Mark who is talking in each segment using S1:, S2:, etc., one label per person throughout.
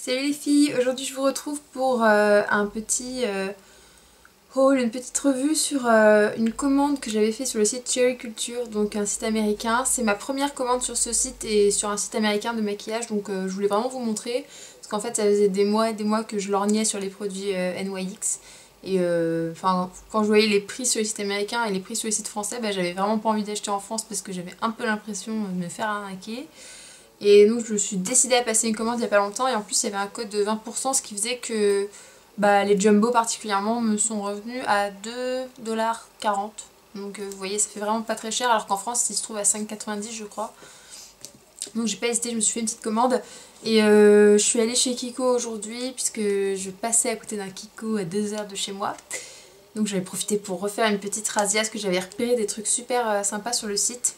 S1: Salut les filles, aujourd'hui je vous retrouve pour un petit haul, une petite revue sur une commande que j'avais fait sur le site Cherry Culture, donc un site américain. C'est ma première commande sur ce site et sur un site américain de maquillage, donc je voulais vraiment vous montrer, parce qu'en fait ça faisait des mois et des mois que je lorgnais sur les produits NYX. Et quand je voyais les prix sur les sites américains et les prix sur les sites français, j'avais vraiment pas envie d'acheter en France parce que j'avais un peu l'impression de me faire arnaquer. Et donc je me suis décidée à passer une commande il y a pas longtemps et en plus il y avait un code de 20%, ce qui faisait que les jumbo particulièrement me sont revenus à 2,40 $. Donc vous voyez, ça fait vraiment pas très cher, alors qu'en France il se trouve à 5,90 je crois. Donc j'ai pas hésité, je me suis fait une petite commande et je suis allée chez Kiko aujourd'hui puisque je passais à côté d'un Kiko à 2 heures de chez moi. Donc j'avais profité pour refaire une petite razzia parce que j'avais repéré des trucs super sympas sur le site.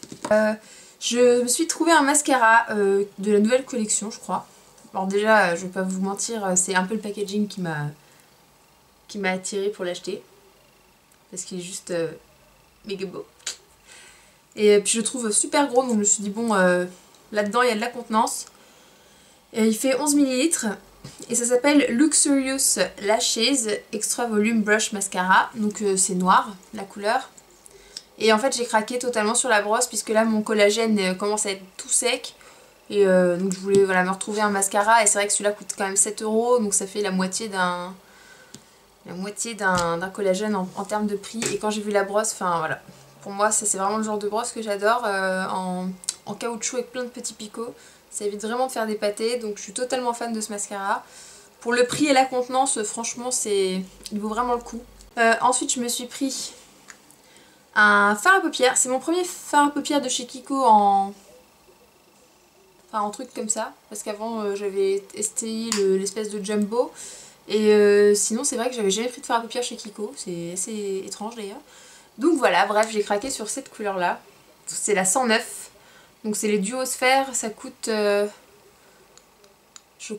S1: Je me suis trouvé un mascara de la nouvelle collection je crois. Alors déjà je vais pas vous mentir, c'est un peu le packaging qui m'a attiré pour l'acheter. Parce qu'il est juste méga beau. Et puis je le trouve super gros, donc je me suis dit bon là-dedans il y a de la contenance. Et il fait 11 ml et ça s'appelle Luxurious Lashes Extra Volume Brush Mascara. Donc c'est noir la couleur. Et en fait j'ai craqué totalement sur la brosse puisque là mon collagène commence à être tout sec. Et donc je voulais me retrouver un mascara et c'est vrai que celui-là coûte quand même 7 €, donc ça fait la moitié d'un collagène en termes de prix. Et quand j'ai vu la brosse, enfin voilà, pour moi ça c'est vraiment le genre de brosse que j'adore, en caoutchouc avec plein de petits picots. Ça évite vraiment de faire des pâtés, donc je suis totalement fan de ce mascara. Pour le prix et la contenance, franchement il vaut vraiment le coup. Ensuite je me suis pris un fard à paupières. C'est mon premier fard à paupières de chez Kiko en truc comme ça, parce qu'avant j'avais essayé l'espèce de jumbo. Et sinon c'est vrai que j'avais jamais pris de fard à paupières chez Kiko, c'est assez étrange d'ailleurs. Donc voilà, bref, j'ai craqué sur cette couleur là. C'est la 109. Donc c'est les duosphères, ça coûte je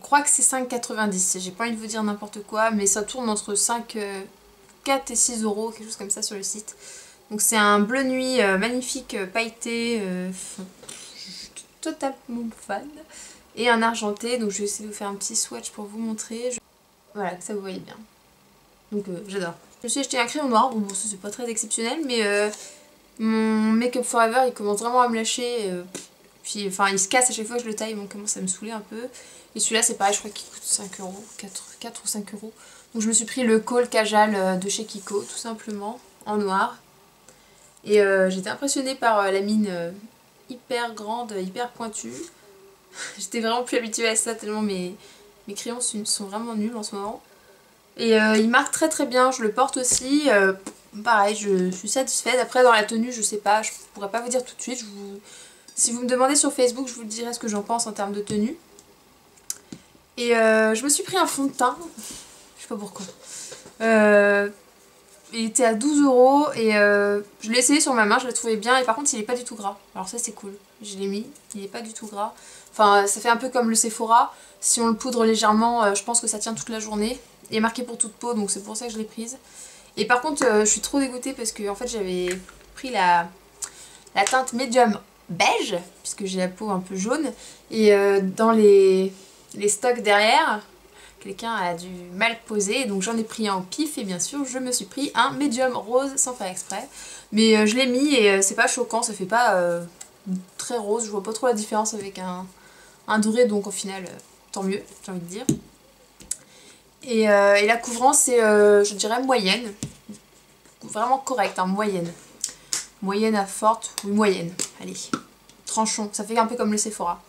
S1: crois que c'est 5,90 €. J'ai pas envie de vous dire n'importe quoi, mais ça tourne entre 4 et 6 €, quelque chose comme ça sur le site. Donc c'est un bleu nuit magnifique, pailleté, je suis totalement fan. Et un argenté, donc je vais essayer de vous faire un petit swatch pour vous montrer. Voilà, que ça vous voyez bien. Donc j'adore. Je me suis acheté un crayon noir, bon ça c'est pas très exceptionnel, mais mon Make Up For Ever il commence vraiment à me lâcher. Puis enfin il se casse à chaque fois que je le taille, donc commence à me saouler un peu. Et celui-là c'est pareil, je crois qu'il coûte 5 €, 4 ou 5 €. Donc je me suis pris le Kohl Kajal de chez Kiko, tout simplement, en noir. Et j'étais impressionnée par la mine hyper grande, hyper pointue. J'étais vraiment plus habituée à ça tellement mes crayons sont vraiment nuls en ce moment. Et il marque très très bien, je le porte aussi. Pareil, je suis satisfaite. Après dans la tenue, je sais pas, je pourrais pas vous dire tout de suite. Si vous me demandez sur Facebook, je vous dirai ce que j'en pense en termes de tenue. Et je me suis pris un fond de teint, je sais pas pourquoi. Il était à 12 € et je l'ai essayé sur ma main, je l'ai trouvé bien et par contre il est pas du tout gras. Alors ça c'est cool, je l'ai mis, il est pas du tout gras. Enfin ça fait un peu comme le Sephora, si on le poudre légèrement je pense que ça tient toute la journée. Il est marqué pour toute peau donc c'est pour ça que je l'ai prise. Et par contre je suis trop dégoûtée parce que en fait j'avais pris la teinte médium beige, puisque j'ai la peau un peu jaune. Et dans les stocks derrière, quelqu'un a dû mal poser, donc j'en ai pris un au pif et bien sûr je me suis pris un médium rose sans faire exprès. Mais je l'ai mis et c'est pas choquant, ça fait pas très rose, je vois pas trop la différence avec un doré, donc au final tant mieux, j'ai envie de dire. Et la couvrance c'est je dirais moyenne, vraiment correcte, hein, moyenne. Moyenne à forte, oui moyenne, allez, tranchons, ça fait un peu comme le Sephora.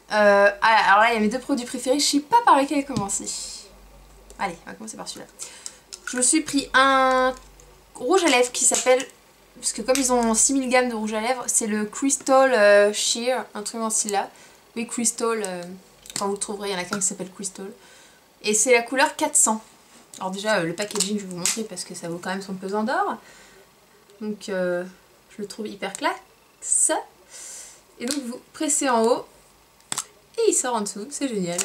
S1: Alors là il y a mes deux produits préférés, je sais pas par lequel commencer. Allez, on va commencer par celui-là. Je me suis pris un rouge à lèvres qui s'appelle, parce que comme ils ont 6000 gammes de rouge à lèvres, c'est le Crystal Sheer, un truc en style là. Oui, Crystal, quand vous le trouverez, il y en a qu'un qui s'appelle Crystal. Et c'est la couleur 400. Alors déjà le packaging je vais vous montrer parce que ça vaut quand même son pesant d'or. Donc je le trouve hyper classe. Et donc vous pressez en haut et il sort en dessous, c'est génial.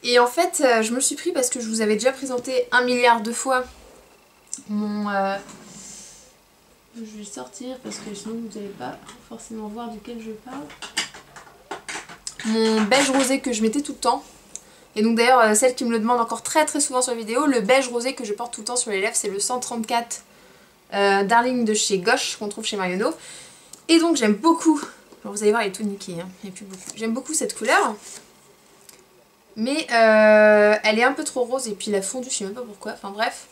S1: Et en fait je me le suis pris parce que je vous avais déjà présenté 1 milliard de fois mon... Je vais le sortir parce que sinon vous n'allez pas forcément voir duquel je parle. Mon beige rosé que je mettais tout le temps. Et donc d'ailleurs celle qui me le demande encore très souvent sur les vidéos, le beige rosé que je porte tout le temps sur les lèvres, c'est le 134 Darling de chez Gosh qu'on trouve chez Marionneau. Et donc j'aime beaucoup, alors vous allez voir il est tout niqué, hein, il n'y a plus beaucoup. J'aime beaucoup cette couleur. Mais elle est un peu trop rose et puis la fondue je sais même pas pourquoi, enfin bref.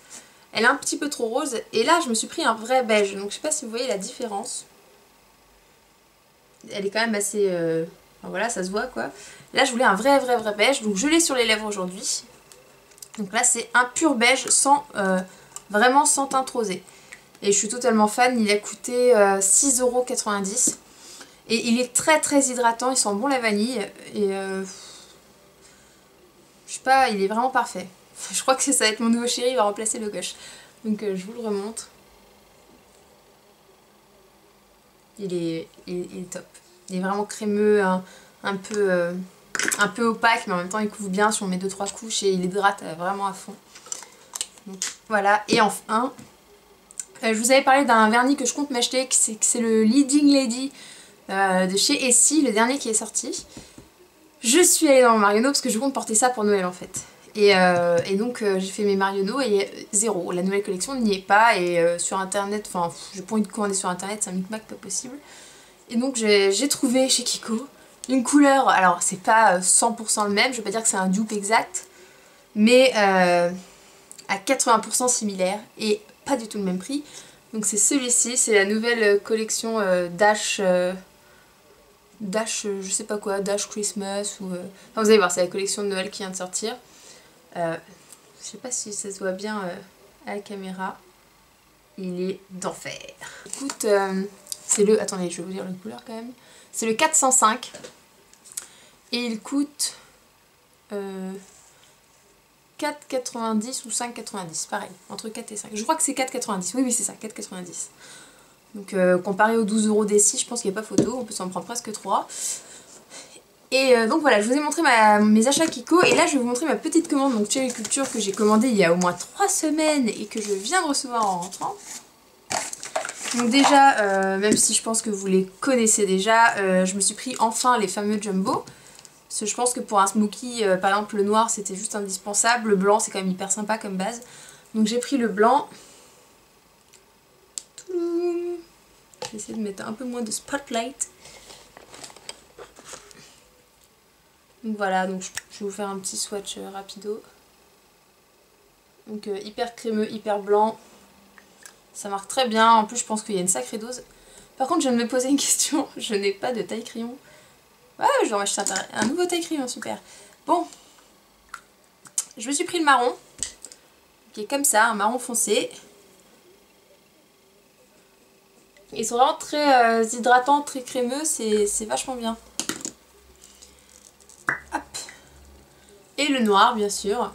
S1: Elle est un petit peu trop rose et là je me suis pris un vrai beige, donc je sais pas si vous voyez la différence. Elle est quand même assez... enfin, voilà, ça se voit quoi. Là je voulais un vrai beige, donc je l'ai sur les lèvres aujourd'hui. Donc là c'est un pur beige sans vraiment sans teinte rosée. Et je suis totalement fan, il a coûté 6,90 €. Et il est très hydratant, il sent bon la vanille. Et je sais pas, il est vraiment parfait. Je crois que ça va être mon nouveau chéri, il va remplacer le Gosh. Donc je vous le remontre. Il est top. Il est vraiment crémeux, un peu opaque, mais en même temps il couvre bien si on met 2-3 couches et il hydrate vraiment à fond. Donc, voilà, et enfin, je vous avais parlé d'un vernis que je compte m'acheter, c'est le Leading Lady de chez Essie, le dernier qui est sorti. Je suis allée dans Marionneau parce que je compte porter ça pour Noël en fait. Et donc j'ai fait mes Marionneau et zéro, la nouvelle collection n'y est pas et sur internet, enfin j'ai pas envie de commander sur internet, c'est un micmac pas possible. Et donc j'ai trouvé chez Kiko une couleur, alors c'est pas 100% le même, je vais pas dire que c'est un dupe exact, mais à 80% similaire et pas du tout le même prix. Donc c'est celui-ci, c'est la nouvelle collection Dash... Dash, je sais pas quoi, Dash Christmas ou... Enfin, vous allez voir, c'est la collection de Noël qui vient de sortir. Je sais pas si ça se voit bien à la caméra. Il est d'enfer. Écoute, c'est le... Attendez, je vais vous dire la couleur quand même. C'est le 405. Et il coûte 4,90 ou 5,90. Pareil, entre 4 et 5. Je crois que c'est 4,90. Oui, c'est ça, 4,90. Donc comparé aux 12 € d'Essie, je pense qu'il n'y a pas photo, on peut s'en prendre presque 3. Et donc voilà, je vous ai montré mes achats Kiko et là je vais vous montrer ma petite commande donc Cherry Culture que j'ai commandée il y a au moins 3 semaines et que je viens de recevoir en rentrant. Donc déjà, même si je pense que vous les connaissez déjà, je me suis pris enfin les fameux Jumbo. Parce que je pense que pour un smoky, par exemple le noir c'était juste indispensable, le blanc c'est quand même hyper sympa comme base. Donc j'ai pris le blanc. Je vais essayer de mettre un peu moins de spotlight. Donc voilà, donc je vais vous faire un petit swatch rapido. Donc hyper crémeux, hyper blanc. Ça marque très bien, en plus je pense qu'il y a une sacrée dose. Par contre je viens de me poser une question, je n'ai pas de taille crayon. Ouais, je vais en acheter un nouveau taille crayon, super. Bon, je me suis pris le marron, qui est comme ça, un marron foncé. Ils sont vraiment très hydratants, très crémeux, c'est vachement bien. Hop. Et le noir, bien sûr.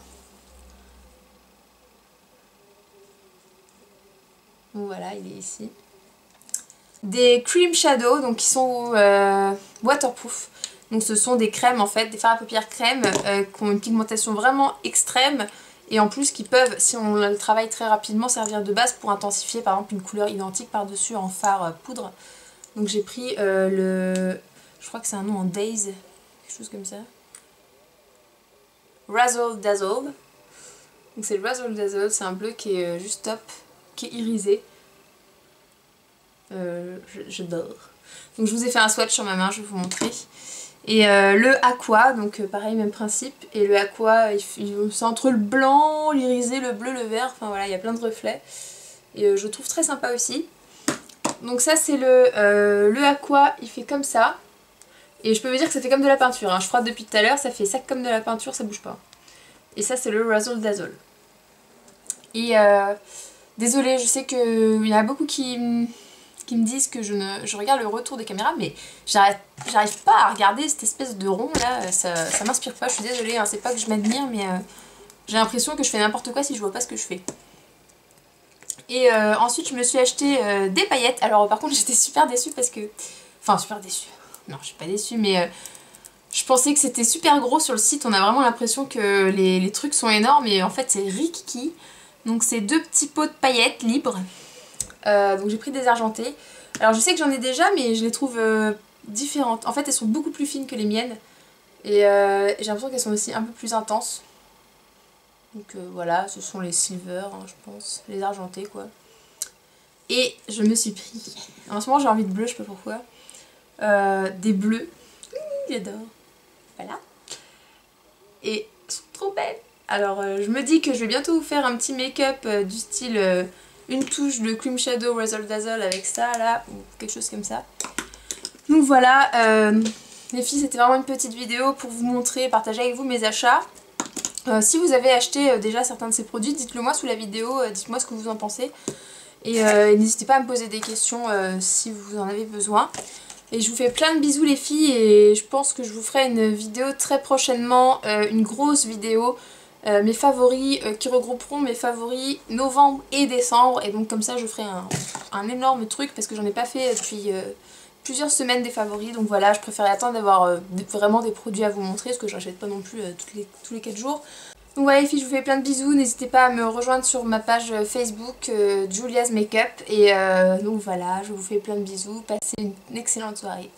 S1: Donc voilà, il est ici. Des cream shadow, donc qui sont waterproof. Donc ce sont des crèmes en fait, des fards à paupières crème qui ont une pigmentation vraiment extrême. Et en plus qui peuvent, si on le travaille très rapidement, servir de base pour intensifier par exemple une couleur identique par-dessus en fard poudre. Donc j'ai pris le... Je crois que c'est un nom en Days, quelque chose comme ça. Razzle Dazzle. Donc c'est le Razzle Dazzle, c'est un bleu qui est juste top, qui est irisé. J'adore. Donc je vous ai fait un swatch sur ma main, je vais vous montrer. Et le aqua, donc pareil, même principe. Et le aqua, c'est entre le blanc, l'irisé, le bleu, le vert. Enfin voilà, il y a plein de reflets. Et je trouve très sympa aussi. Donc ça c'est le aqua, il fait comme ça. Et je peux vous dire que ça fait comme de la peinture. Hein. Je frotte depuis tout à l'heure, ça fait sec comme de la peinture, ça bouge pas. Et ça c'est le Razzle Dazzle. Et désolée, je sais qu'il y en a beaucoup qui me disent que je regarde le retour des caméras, mais j'arrive pas à regarder cette espèce de rond là, ça m'inspire pas, je suis désolée, hein, c'est pas que je m'admire, mais j'ai l'impression que je fais n'importe quoi si je vois pas ce que je fais. Et ensuite je me suis acheté des paillettes, alors par contre j'étais super déçue parce que... Enfin super déçue, non je suis pas déçue, mais je pensais que c'était super gros sur le site, on a vraiment l'impression que les trucs sont énormes, et en fait c'est rikiki. Donc c'est 2 petits pots de paillettes libres. Donc j'ai pris des argentées. Alors je sais que j'en ai déjà, mais je les trouve différentes. En fait elles sont beaucoup plus fines que les miennes. Et j'ai l'impression qu'elles sont aussi un peu plus intenses. Donc voilà, ce sont les silver, hein, je pense, les argentés quoi. Et je me suis pris, en ce moment j'ai envie de bleu, je sais pas pourquoi, des bleus, j'adore, voilà. Et elles sont trop belles. Alors je me dis que je vais bientôt vous faire un petit make-up du style une touche de Cream Shadow Razzle Dazzle avec ça là, ou quelque chose comme ça. Donc voilà, les filles, c'était vraiment une petite vidéo pour vous montrer, partager avec vous mes achats. Si vous avez acheté déjà certains de ces produits, dites-le moi sous la vidéo, dites-moi ce que vous en pensez. Et n'hésitez pas à me poser des questions si vous en avez besoin. Et je vous fais plein de bisous les filles et je pense que je vous ferai une vidéo très prochainement, une grosse vidéo, mes favoris qui regrouperont mes favoris novembre et décembre. Et donc comme ça je ferai un énorme truc parce que j'en ai pas fait depuis plusieurs semaines des favoris. Donc voilà, je préférais attendre d'avoir vraiment des produits à vous montrer parce que j'achète pas non plus tous les 4 jours. Donc voilà les filles, je vous fais plein de bisous, n'hésitez pas à me rejoindre sur ma page Facebook Julia's Makeup et donc voilà, je vous fais plein de bisous, passez une excellente soirée.